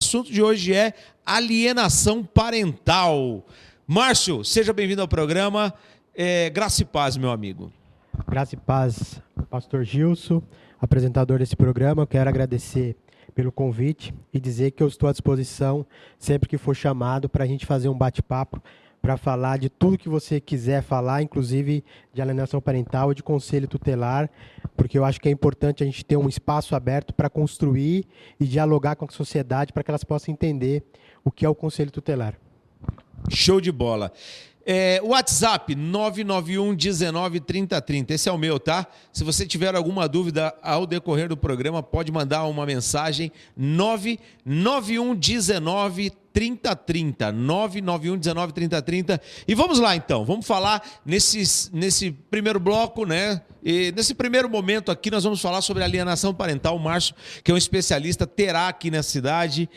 O assunto de hoje é alienação parental. Márcio, seja bem-vindo ao programa. Graça e paz, meu amigo. Graça e paz, pastor Gilson, apresentador desse programa. Eu quero agradecer pelo convite e dizer que eu estou à disposição sempre que for chamado para a gente fazer um bate-papo, para falar de tudo que você quiser falar, inclusive de alienação parental e de conselho tutelar, porque eu acho que é importante a gente ter um espaço aberto para construir e dialogar com a sociedade para que elas possam entender o que é o conselho tutelar. Show de bola. WhatsApp 991 19 30 30. Esse é o meu, tá? Se você tiver alguma dúvida ao decorrer do programa, pode mandar uma mensagem 991 19 30 30. 991 19 30 30. E vamos lá então, vamos falar nesse primeiro bloco, né? E nesse primeiro momento aqui nós vamos falar sobre alienação parental. O Márcio, que é um especialista, terá aqui na cidade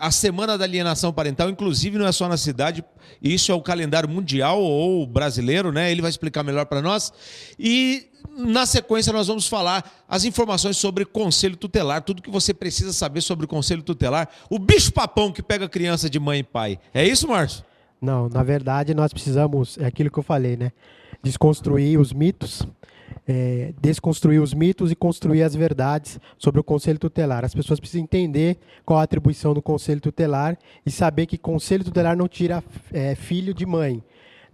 a Semana da Alienação Parental. Inclusive não é só na cidade, isso é o calendário mundial ou brasileiro, né? Ele vai explicar melhor para nós. E na sequência nós vamos falar as informações sobre conselho tutelar, tudo que você precisa saber sobre o conselho tutelar. O bicho papão que pega criança de mãe e pai. É isso, Márcio? Não, na verdade nós precisamos, é aquilo que eu falei, né? Desconstruir os mitos, desconstruir os mitos e construir as verdades sobre o conselho tutelar. As pessoas precisam entender qual a atribuição do conselho tutelar e saber que conselho tutelar não tira filho de mãe.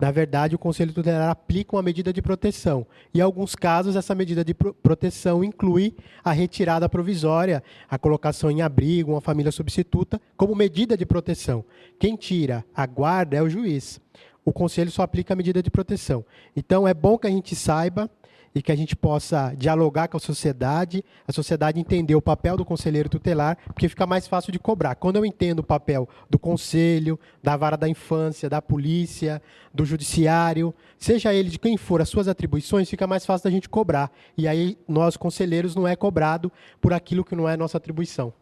Na verdade, o conselho tutelar aplica uma medida de proteção. E, em alguns casos, essa medida de proteção inclui a retirada provisória, a colocação em abrigo, uma família substituta, como medida de proteção. Quem tira a guarda é o juiz. O conselho só aplica a medida de proteção. Então, é bom que a gente saiba e que a gente possa dialogar com a sociedade entender o papel do conselheiro tutelar, porque fica mais fácil de cobrar. Quando eu entendo o papel do conselho, da vara da infância, da polícia, do judiciário, seja ele de quem for, as suas atribuições, fica mais fácil da gente cobrar. E aí, nós, conselheiros, não é cobrado por aquilo que não é nossa atribuição.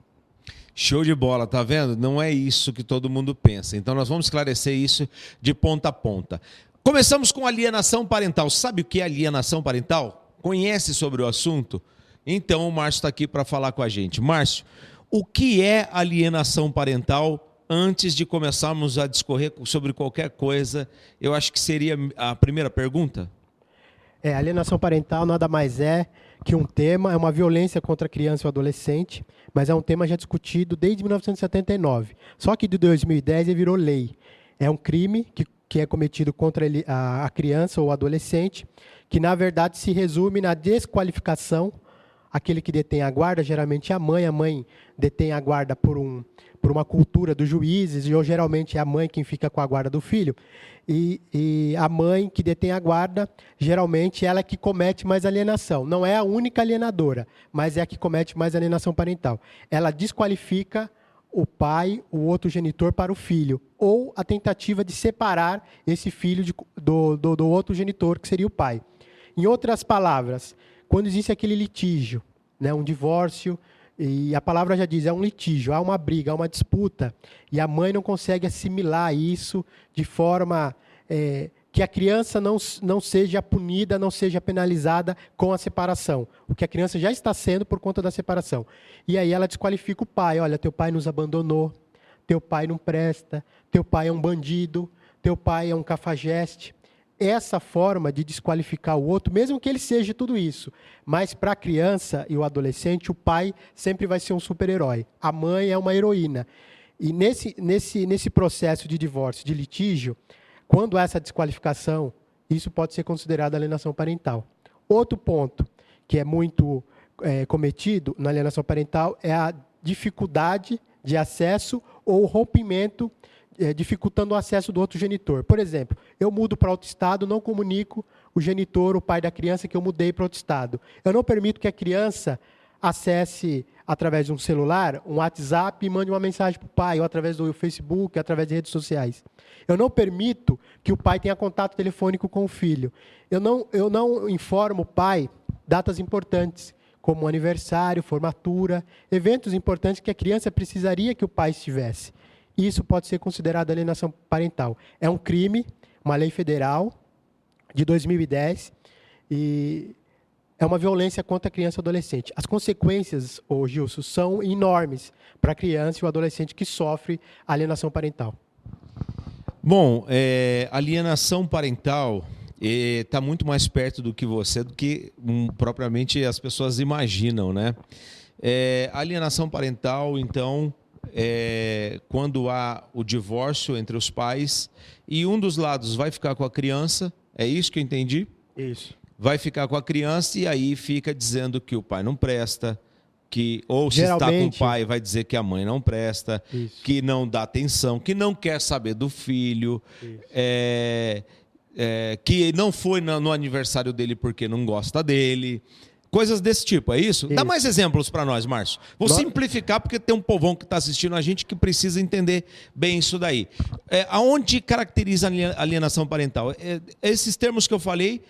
Show de bola, tá vendo? Não é isso que todo mundo pensa. Então nós vamos esclarecer isso de ponta a ponta. Começamos com alienação parental. Sabe o que é alienação parental? Conhece sobre o assunto? Então o Márcio está aqui para falar com a gente. Márcio, o que é alienação parental? Antes de começarmos a discorrer sobre qualquer coisa, eu acho que seria a primeira pergunta. Alienação parental nada mais é que um tema, é uma violência contra a criança e o adolescente, mas é um tema já discutido desde 1979. Só que de 2010 ele virou lei. É um crime que é cometido contra a criança ou adolescente, que na verdade se resume na desqualificação. Aquele que detém a guarda, geralmente é a mãe detém a guarda por uma cultura dos juízes, e geralmente é a mãe quem fica com a guarda do filho, e a mãe que detém a guarda, geralmente ela é que comete mais alienação. Não é a única alienadora, mas é a que comete mais alienação parental. Ela desqualifica o pai, o outro genitor, para o filho, ou a tentativa de separar esse filho do outro genitor, que seria o pai. Em outras palavras, quando existe aquele litígio, né, um divórcio, e a palavra já diz, é um litígio, há uma briga, há uma disputa, e a mãe não consegue assimilar isso de forma que a criança não seja punida, não seja penalizada com a separação, o que a criança já está sendo por conta da separação. E aí ela desqualifica o pai. Olha, teu pai nos abandonou, teu pai não presta, teu pai é um bandido, teu pai é um cafajeste. Essa forma de desqualificar o outro, mesmo que ele seja tudo isso, mas para a criança e o adolescente, o pai sempre vai ser um super-herói. A mãe é uma heroína. E nesse processo de divórcio, de litígio, quando há essa desqualificação, isso pode ser considerado alienação parental. Outro ponto que é muito cometido na alienação parental é a dificuldade de acesso ou rompimento, dificultando o acesso do outro genitor. Por exemplo, eu mudo para outro estado, não comunico o genitor, o pai da criança, que eu mudei para outro estado. Eu não permito que a criança acesse, através de um celular, um WhatsApp e mande uma mensagem para o pai, ou através do Facebook, através de redes sociais. Eu não permito que o pai tenha contato telefônico com o filho. Eu não informo o pai datas importantes, como aniversário, formatura, eventos importantes que a criança precisaria que o pai estivesse. Isso pode ser considerado alienação parental. É um crime, uma lei federal de 2010, e é uma violência contra a criança e o adolescente. As consequências, Gilson, são enormes para a criança e o adolescente que sofre alienação parental. Bom, alienação parental está muito mais perto do que você, do que propriamente as pessoas imaginam, né? Alienação parental, então, quando há o divórcio entre os pais e um dos lados vai ficar com a criança, é isso que eu entendi? Isso. Vai ficar com a criança e aí fica dizendo que o pai não presta, ou se está com o pai, vai dizer que a mãe não presta, isso, que não dá atenção, que não quer saber do filho, que não foi no aniversário dele porque não gosta dele. Coisas desse tipo, é isso? Dá mais exemplos para nós, Márcio. Vou simplificar porque tem um povão que está assistindo a gente que precisa entender bem isso daí. Aonde caracteriza a alienação parental? Esses termos que eu falei,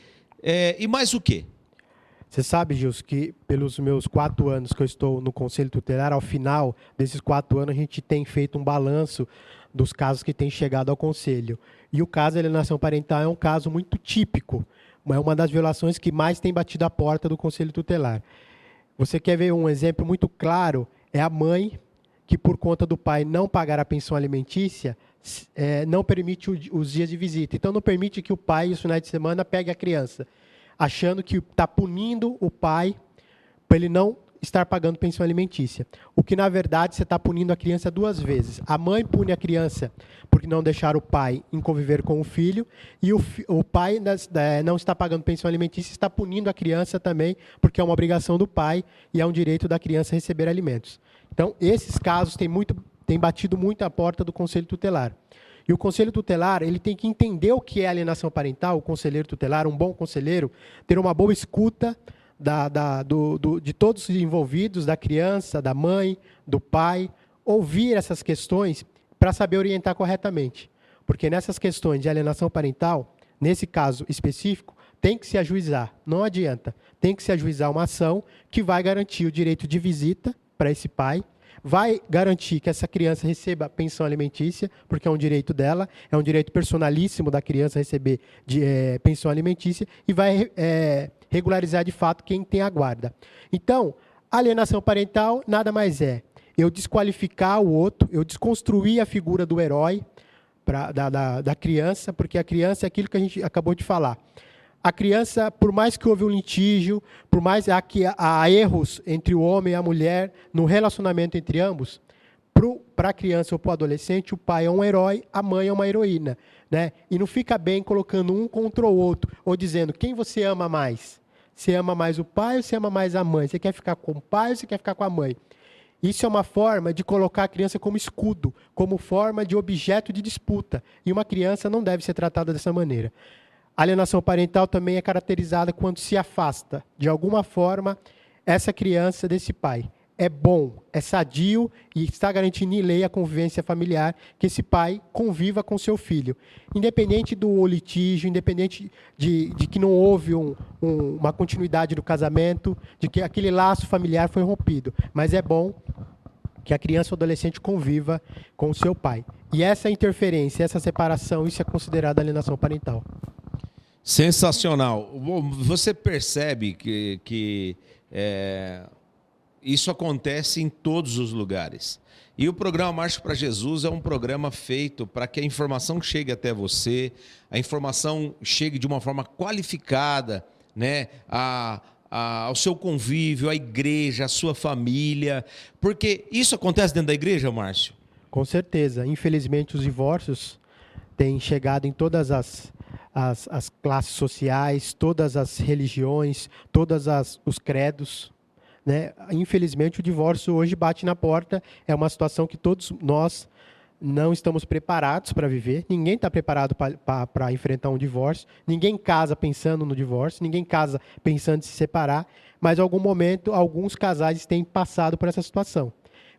e mais o quê? Você sabe, Gilson, que pelos meus 4 anos que eu estou no Conselho Tutelar, ao final desses 4 anos a gente tem feito um balanço dos casos que têm chegado ao Conselho. E o caso da alienação parental é um caso muito típico. É uma das violações que mais tem batido a porta do Conselho Tutelar. Você quer ver um exemplo muito claro? É a mãe que, por conta do pai não pagar a pensão alimentícia, não permite os dias de visita. Então, não permite que o pai, os finais de semana, pegue a criança, achando que está punindo o pai para ele não estar pagando pensão alimentícia. O que, na verdade, você está punindo a criança 2 vezes. A mãe pune a criança porque não deixar o pai em conviver com o filho, e o pai não está pagando pensão alimentícia, está punindo a criança também, porque é uma obrigação do pai e é um direito da criança receber alimentos. Então, esses casos têm batido muito a porta do Conselho Tutelar. E o Conselho Tutelar, ele tem que entender o que é alienação parental, o conselheiro tutelar, um bom conselheiro, ter uma boa escuta de todos os envolvidos, da criança, da mãe, do pai, ouvir essas questões para saber orientar corretamente. Porque nessas questões de alienação parental, nesse caso específico, tem que se ajuizar, não adianta. Tem que se ajuizar uma ação que vai garantir o direito de visita para esse pai, vai garantir que essa criança receba pensão alimentícia, porque é um direito dela, é um direito personalíssimo da criança receber pensão alimentícia, e vai regularizar de fato quem tem a guarda. Então, alienação parental nada mais é eu desqualificar o outro, eu desconstruir a figura do herói da criança, porque a criança é aquilo que a gente acabou de falar. A criança, por mais que houve um litígio, por mais que há erros entre o homem e a mulher, no relacionamento entre ambos, para a criança ou para o adolescente, o pai é um herói, a mãe é uma heroína. Né? E não fica bem colocando um contra o outro, ou dizendo quem você ama mais. Você ama mais o pai ou você ama mais a mãe? Você quer ficar com o pai ou você quer ficar com a mãe? Isso é uma forma de colocar a criança como escudo, como forma de objeto de disputa. E uma criança não deve ser tratada dessa maneira. A alienação parental também é caracterizada quando se afasta, de alguma forma, essa criança desse pai. É bom, é sadio e está garantindo em lei a convivência familiar, que esse pai conviva com seu filho. Independente do litígio, independente de que não houve uma continuidade do casamento, de que aquele laço familiar foi rompido. Mas é bom que a criança ou adolescente conviva com o seu pai. E essa interferência, essa separação, isso é considerado alienação parental. Sensacional. Você percebe que isso acontece em todos os lugares. E o programa Marcha para Jesus é um programa feito para que a informação chegue até você, a informação chegue de uma forma qualificada, né, ao seu convívio, à igreja, à sua família. Porque isso acontece dentro da igreja, Márcio? Com certeza. Infelizmente, os divórcios têm chegado em todas as classes sociais, todas as religiões, todos os credos. Né? Infelizmente, o divórcio hoje bate na porta. É uma situação que todos nós não estamos preparados para viver. Ninguém está preparado para enfrentar um divórcio. Ninguém casa pensando no divórcio. Ninguém casa pensando em se separar. Mas, em algum momento, alguns casais têm passado por essa situação.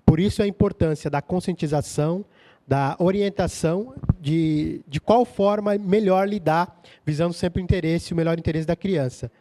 Por isso, a importância da conscientização, da orientação de qual forma melhor lidar, visando sempre o melhor interesse da criança.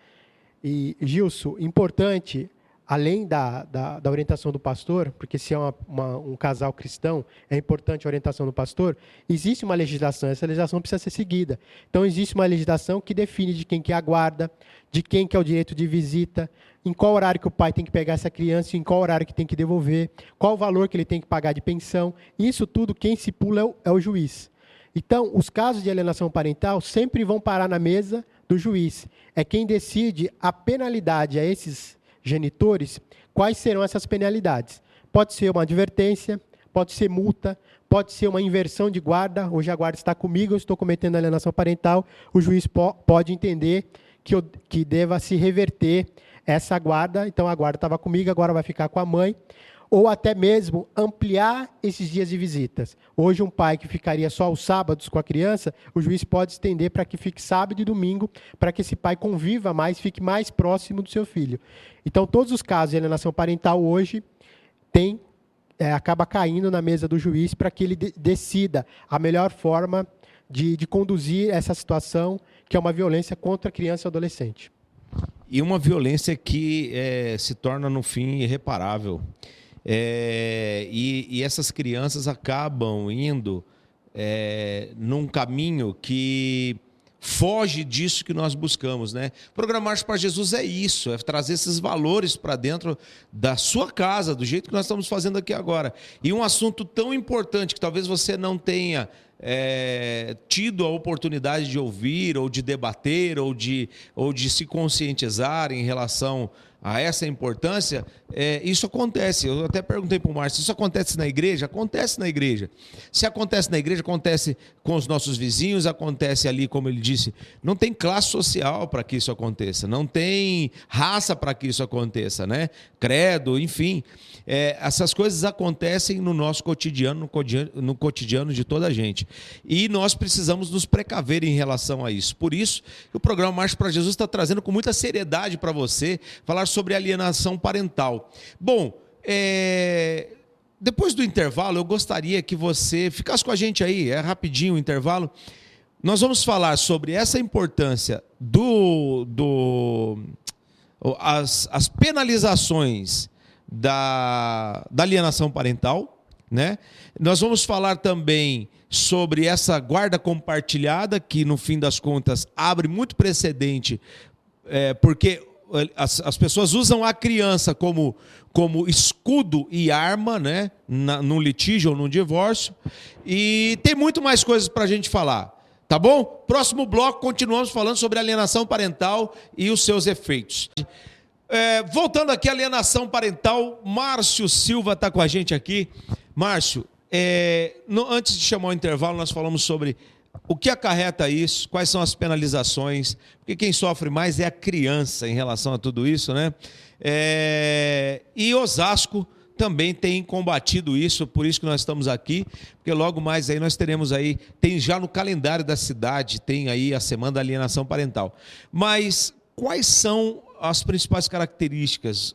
E, Gilson, importante, além da orientação do pastor, porque se é um casal cristão, é importante a orientação do pastor, existe uma legislação, essa legislação precisa ser seguida. Então, existe uma legislação que define de quem que é a guarda, de quem que é o direito de visita, em qual horário que o pai tem que pegar essa criança, em qual horário que tem que devolver, qual o valor que ele tem que pagar de pensão. Isso tudo, quem estipula é o juiz. Então, os casos de alienação parental sempre vão parar na mesa do juiz. É quem decide a penalidade a esses genitores, quais serão essas penalidades. Pode ser uma advertência, pode ser multa, pode ser uma inversão de guarda. Hoje a guarda está comigo, eu estou cometendo alienação parental. O juiz pode entender que deva se reverter essa guarda. Então, a guarda estava comigo, agora vai ficar com a mãe. Ou até mesmo ampliar esses dias de visitas. Hoje, um pai que ficaria só aos sábados com a criança, o juiz pode estender para que fique sábado e domingo, para que esse pai conviva mais, fique mais próximo do seu filho. Então, todos os casos de alienação parental hoje acaba caindo na mesa do juiz para que ele decida a melhor forma de conduzir essa situação, que é uma violência contra a criança e adolescente. E uma violência que se torna, no fim, irreparável. E essas crianças acabam indo num caminho que foge disso que nós buscamos, né? Programa Marcha para Jesus é isso, é trazer esses valores para dentro da sua casa, do jeito que nós estamos fazendo aqui agora. E um assunto tão importante que talvez você não tenha tido a oportunidade de ouvir, ou de debater, ou de se conscientizar em relação a essa importância, isso acontece. Eu até perguntei para o Márcio, isso acontece na igreja? Acontece na igreja. Se acontece na igreja, acontece com os nossos vizinhos, acontece ali, como ele disse, não tem classe social para que isso aconteça, não tem raça para que isso aconteça, né? Credo, enfim. Essas coisas acontecem no nosso cotidiano, no cotidiano de toda a gente. E nós precisamos nos precaver em relação a isso. Por isso, o programa Marcha para Jesus está trazendo com muita seriedade para você falar sobre alienação parental. Bom, depois do intervalo, eu gostaria que você ficasse com a gente aí, rapidinho o intervalo. Nós vamos falar sobre essa importância as penalizações da alienação parental, né? Nós vamos falar também sobre essa guarda compartilhada, que no fim das contas abre muito precedente, porque as pessoas usam a criança como escudo e arma, né? Num litígio ou num divórcio. E tem muito mais coisas para a gente falar, tá bom? Próximo bloco, continuamos falando sobre alienação parental e os seus efeitos. Voltando aqui à alienação parental, Márcio Silva está com a gente aqui. Márcio, antes de chamar o intervalo, nós falamos sobre o que acarreta isso, quais são as penalizações, porque quem sofre mais é a criança em relação a tudo isso, né? E Osasco também tem combatido isso, por isso que nós estamos aqui, porque logo mais aí nós teremos aí, tem já no calendário da cidade, tem aí a Semana da Alienação Parental. Mas quais são as principais características?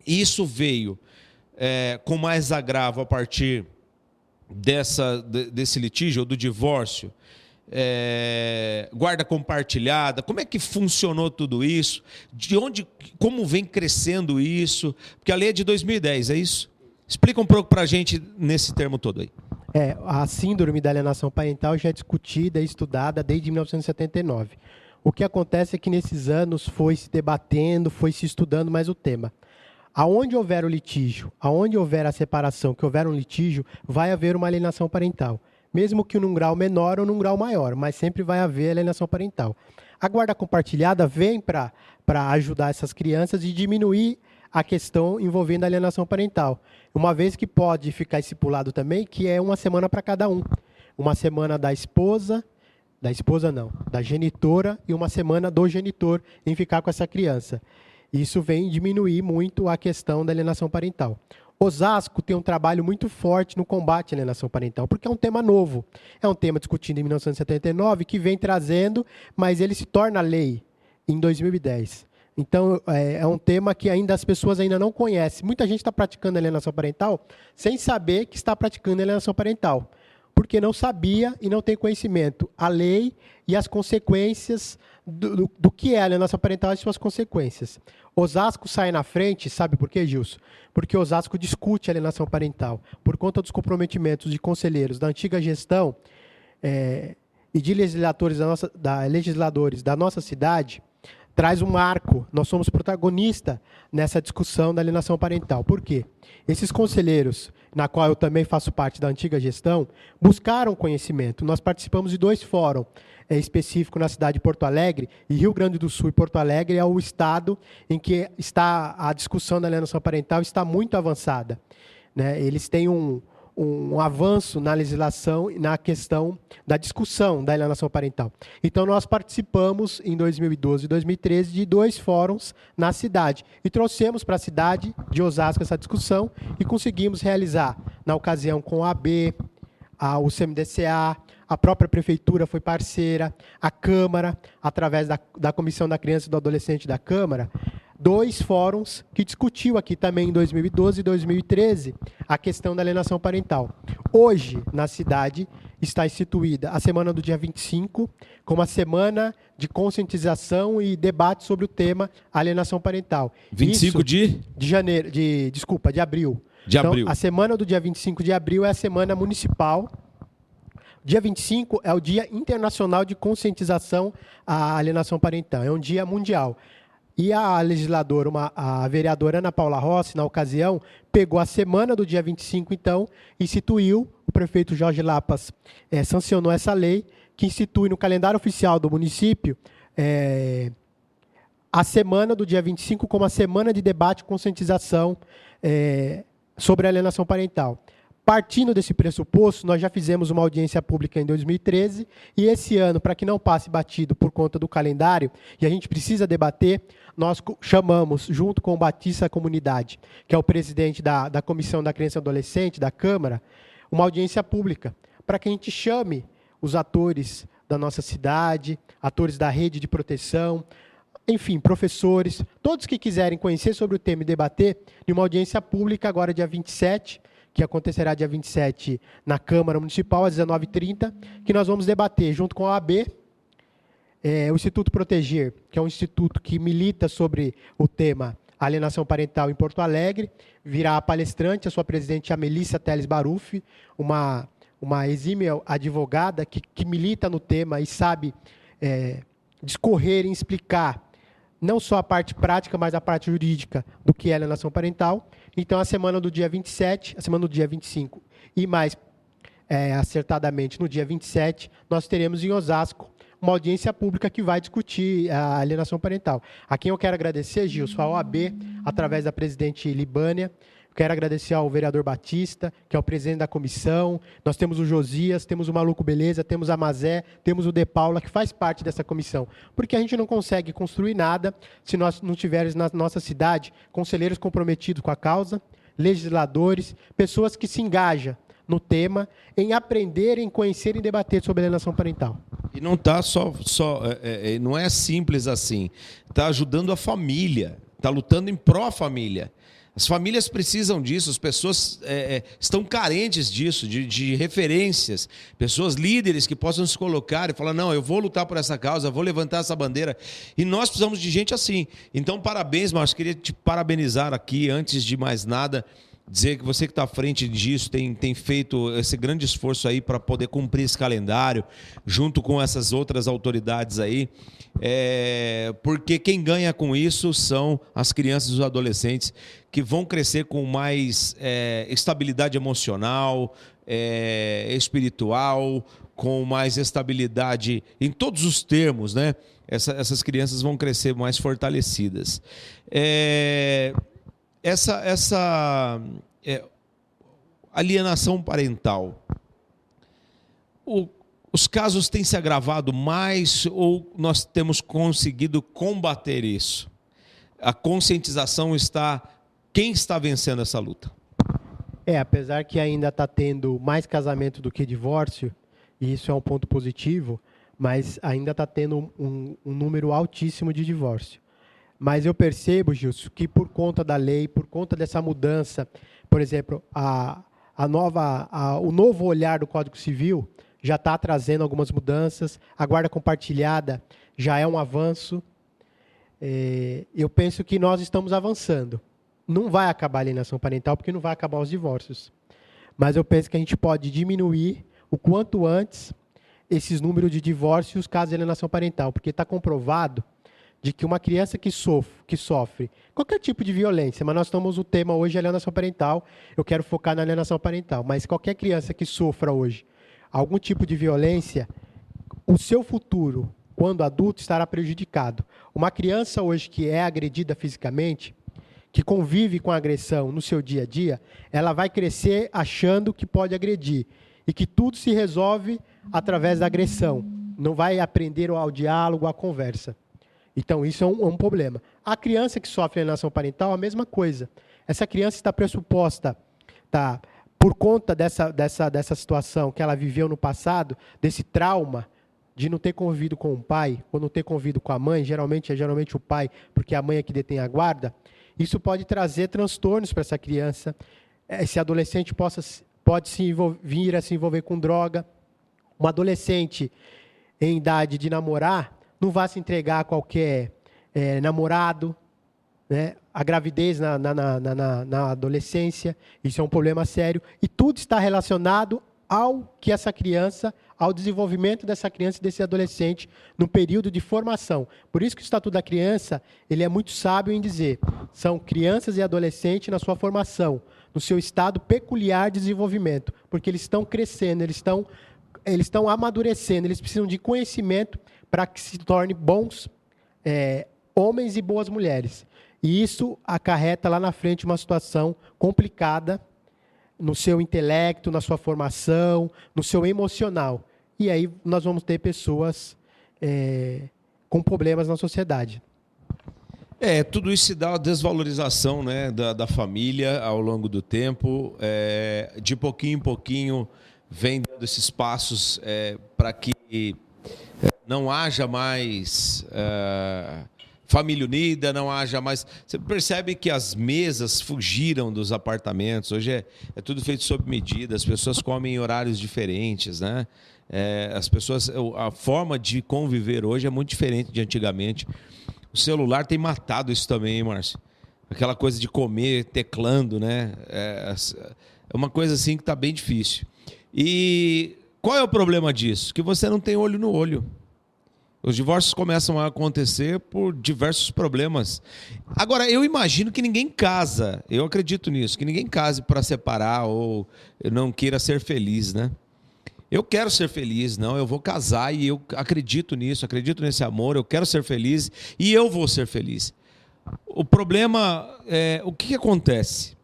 Isso veio com mais agravo a partir desse litígio, ou do divórcio, guarda compartilhada, como é que funcionou tudo isso? Como vem crescendo isso? Porque a lei é de 2010, é isso? Explica um pouco para a gente nesse termo todo aí. A síndrome da alienação parental já é discutida e estudada desde 1979. O que acontece é que nesses anos foi se debatendo, foi se estudando mais o tema. Aonde houver o litígio, aonde houver a separação, que houver um litígio, vai haver uma alienação parental. Mesmo que num grau menor ou num grau maior, mas sempre vai haver alienação parental. A guarda compartilhada vem para ajudar essas crianças e diminuir a questão envolvendo a alienação parental. Uma vez que pode ficar estipulado também que é uma semana para cada um. Uma semana da genitora e uma semana do genitor em ficar com essa criança. Isso vem diminuir muito a questão da alienação parental. Osasco tem um trabalho muito forte no combate à alienação parental, porque é um tema novo. É um tema discutido em 1979, que vem trazendo, mas ele se torna lei em 2010. Então, é um tema que ainda as pessoas ainda não conhecem. Muita gente está praticando alienação parental sem saber que está praticando alienação parental, porque não sabia e não tem conhecimento. A lei e as consequências do que é a alienação parental e suas consequências. Osasco sai na frente, sabe por quê, Gilson? Porque Osasco discute a alienação parental. Por conta dos comprometimentos de conselheiros da antiga gestão e de legisladores da nossa cidade, traz um marco. Nós somos protagonistas nessa discussão da alienação parental. Por quê? Esses conselheiros, na qual eu também faço parte da antiga gestão, buscaram conhecimento. Nós participamos de 2 fóruns específicos na cidade de Porto Alegre, e Rio Grande do Sul e Porto Alegre é o estado em que está a discussão da alienação parental está muito avançada, né? Eles têm um avanço na legislação e na questão da discussão da alienação parental. Então, nós participamos, em 2012 e 2013, de 2 fóruns na cidade. E trouxemos para a cidade de Osasco essa discussão e conseguimos realizar, na ocasião, com a AB, o CMDCA, a própria Prefeitura foi parceira, a Câmara, através da Comissão da Criança e do Adolescente da Câmara, 2 fóruns que discutiu aqui também em 2012 e 2013 a questão da alienação parental. Hoje, na cidade, está instituída a semana do dia 25, como a semana de conscientização e debate sobre o tema alienação parental. 25 de janeiro, de abril. De abril. Então, a semana do dia 25 de abril é a semana municipal. Dia 25 é o Dia Internacional de Conscientização à Alienação Parental. É um dia mundial. E a legisladora, a vereadora Ana Paula Rossi, na ocasião, pegou a semana do dia 25, então, instituiu, o prefeito Jorge Lapas sancionou essa lei, que institui no calendário oficial do município a semana do dia 25 como a semana de debate e conscientização sobre a alienação parental. Partindo desse pressuposto, nós já fizemos uma audiência pública em 2013 e esse ano, para que não passe batido por conta do calendário, e a gente precisa debater, nós chamamos, junto com o Batista Comunidade, que é o presidente da Comissão da Criança e Adolescente da Câmara, uma audiência pública, para que a gente chame os atores da nossa cidade, atores da rede de proteção, enfim, professores, todos que quiserem conhecer sobre o tema e debater, em uma audiência pública agora dia 27, que acontecerá dia 27 na Câmara Municipal, às 19h30, que nós vamos debater, junto com a OAB, o Instituto Proteger, que é um instituto que milita sobre o tema alienação parental em Porto Alegre, virá a palestrante, a sua presidente, a Melissa Teles Baruffi, uma exímia advogada que milita no tema e sabe discorrer e explicar não só a parte prática, mas a parte jurídica do que é alienação parental. Então, a semana do dia 27, a semana do dia 25 e mais acertadamente no dia 27, nós teremos em Osasco uma audiência pública que vai discutir a alienação parental. A quem eu quero agradecer, Gilson, a OAB, através da presidente Libânia. Quero agradecer ao vereador Batista, que é o presidente da comissão. Nós temos o Josias, temos o Maluco Beleza, temos a Mazé, temos o De Paula, que faz parte dessa comissão. Porque a gente não consegue construir nada se nós não tivermos na nossa cidade conselheiros comprometidos com a causa, legisladores, pessoas que se engajam no tema, em aprender, em conhecer e debater sobre alienação parental. E não tá não é simples assim. Está ajudando a família, está lutando em pró-família. As famílias precisam disso, as pessoas estão carentes disso, de referências, pessoas líderes que possam se colocar e falar, não, eu vou lutar por essa causa, vou levantar essa bandeira. E nós precisamos de gente assim. Então, parabéns, Márcio, queria te parabenizar aqui, antes de mais nada, dizer que você que está à frente disso tem feito esse grande esforço aí para poder cumprir esse calendário, junto com essas outras autoridades aí, porque quem ganha com isso são as crianças e os adolescentes que vão crescer com mais estabilidade emocional, espiritual, com mais estabilidade em todos os termos, né? Essas crianças vão crescer mais fortalecidas. Essa alienação parental, os casos têm se agravado mais ou nós temos conseguido combater isso? A conscientização quem está vencendo essa luta? Apesar que ainda está tendo mais casamento do que divórcio, e isso é um ponto positivo, mas ainda está tendo um número altíssimo de divórcio. Mas eu percebo, Gilson, que por conta da lei, por conta dessa mudança, por exemplo, o novo olhar do Código Civil já está trazendo algumas mudanças, a guarda compartilhada já é um avanço. Eu penso que nós estamos avançando. Não vai acabar a alienação parental, porque não vai acabar os divórcios. Mas eu penso que a gente pode diminuir o quanto antes esses números de divórcios casos de alienação parental, porque está comprovado de que uma criança que sofre qualquer tipo de violência, mas nós estamos o tema hoje alienação parental, eu quero focar na alienação parental, mas qualquer criança que sofra hoje algum tipo de violência, o seu futuro, quando adulto, estará prejudicado. Uma criança hoje que é agredida fisicamente, que convive com a agressão no seu dia a dia, ela vai crescer achando que pode agredir e que tudo se resolve através da agressão. Não vai aprender ao diálogo, à conversa. Então, isso é um problema. A criança que sofre alienação parental, a mesma coisa. Essa criança está pressuposta, por conta dessa situação que ela viveu no passado, desse trauma de não ter convivido com o pai, ou não ter convivido com a mãe, geralmente o pai, porque a mãe é que detém a guarda, isso pode trazer transtornos para essa criança. Esse adolescente pode vir a se envolver com droga. Um adolescente em idade de namorar não vai se entregar a qualquer namorado, né? A gravidez na adolescência, isso é um problema sério. E tudo está relacionado ao desenvolvimento dessa criança e desse adolescente no período de formação. Por isso que o Estatuto da Criança ele é muito sábio em dizer, são crianças e adolescentes na sua formação, no seu estado peculiar de desenvolvimento, porque eles estão crescendo, eles estão amadurecendo, eles precisam de conhecimento para que se tornem bons homens e boas mulheres. E isso acarreta lá na frente uma situação complicada no seu intelecto, na sua formação, no seu emocional. E aí nós vamos ter pessoas com problemas na sociedade. Tudo isso se dá a desvalorização, né, da família ao longo do tempo. De pouquinho em pouquinho vem dando esses passos para que não haja mais família unida, não haja mais... Você percebe que as mesas fugiram dos apartamentos. Hoje é tudo feito sob medida, as pessoas comem em horários diferentes, né? A forma de conviver hoje é muito diferente de antigamente. O celular tem matado isso também, hein, Márcio? Aquela coisa de comer teclando, né? É uma coisa assim que está bem difícil. E qual é o problema disso? Que você não tem olho no olho. Os divórcios começam a acontecer por diversos problemas. Agora, eu imagino que ninguém casa, eu acredito nisso, que ninguém case para separar ou não queira ser feliz, né? Eu quero ser feliz, não, eu vou casar e eu acredito nisso, acredito nesse amor, eu quero ser feliz e eu vou ser feliz. O problema é o que acontece?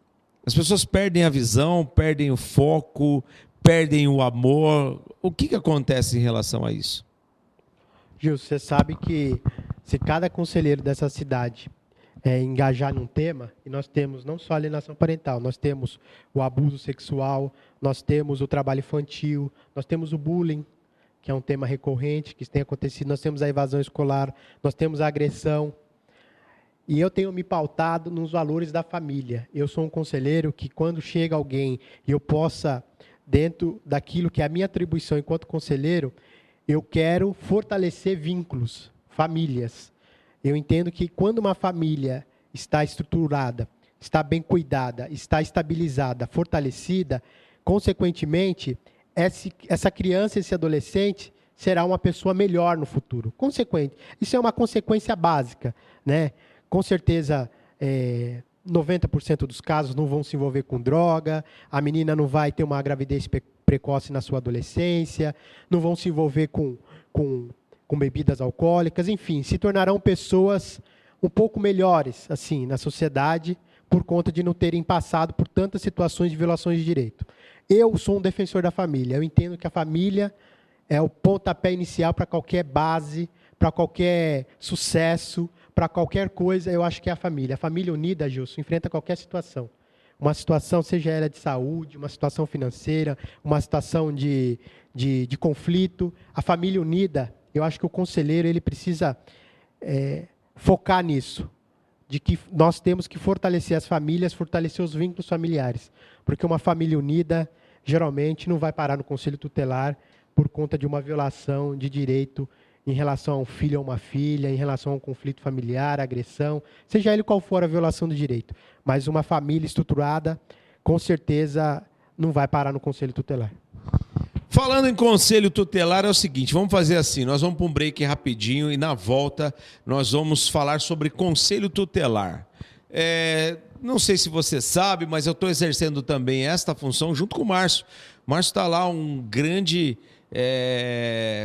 As pessoas perdem a visão, perdem o foco, perdem o amor. O que acontece em relação a isso? Gil, você sabe que se cada conselheiro dessa cidade engajar num tema, e nós temos não só a alienação parental, nós temos o abuso sexual, nós temos o trabalho infantil, nós temos o bullying, que é um tema recorrente, que tem acontecido, nós temos a evasão escolar, nós temos a agressão. E eu tenho me pautado nos valores da família. Eu sou um conselheiro que, quando chega alguém e eu possa, dentro daquilo que é a minha atribuição enquanto conselheiro, eu quero fortalecer vínculos, famílias. Eu entendo que quando uma família está estruturada, está bem cuidada, está estabilizada, fortalecida, consequentemente, essa criança, esse adolescente, será uma pessoa melhor no futuro. Consequente. Isso é uma consequência básica, né? Com certeza, 90% dos casos não vão se envolver com droga, a menina não vai ter uma gravidez precoce na sua adolescência, não vão se envolver com bebidas alcoólicas, enfim, se tornarão pessoas um pouco melhores assim, na sociedade, por conta de não terem passado por tantas situações de violações de direito. Eu sou um defensor da família, eu entendo que a família é o pontapé inicial para qualquer base, para qualquer sucesso, para qualquer coisa, eu acho que é a família. A família unida, Gilson, enfrenta qualquer situação. Uma situação, seja ela de saúde, uma situação financeira, uma situação de conflito. A família unida, eu acho que o conselheiro ele precisa focar nisso, de que nós temos que fortalecer as famílias, fortalecer os vínculos familiares. Porque uma família unida, geralmente, não vai parar no conselho tutelar por conta de uma violação de direito em relação a um filho ou uma filha, em relação a um conflito familiar, agressão, seja ele qual for a violação do direito. Mas uma família estruturada, com certeza, não vai parar no conselho tutelar. Falando em conselho tutelar, é o seguinte, vamos fazer assim, nós vamos para um break rapidinho e na volta nós vamos falar sobre conselho tutelar. Não sei se você sabe, mas eu estou exercendo também esta função junto com o Márcio. O Márcio está lá, um grande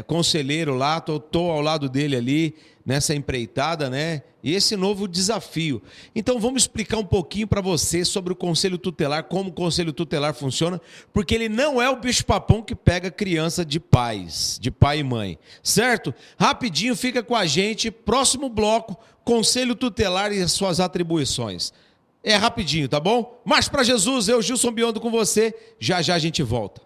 conselheiro lá, estou ao lado dele ali, nessa empreitada, né? E esse novo desafio. Então vamos explicar um pouquinho para você sobre o conselho tutelar, como o conselho tutelar funciona, porque ele não é o bicho-papão que pega criança de pais, de pai e mãe, certo? Rapidinho, fica com a gente, próximo bloco, conselho tutelar e as suas atribuições. É rapidinho, tá bom? Marcha para Jesus, eu, Gilson Biondo, com você, já já a gente volta.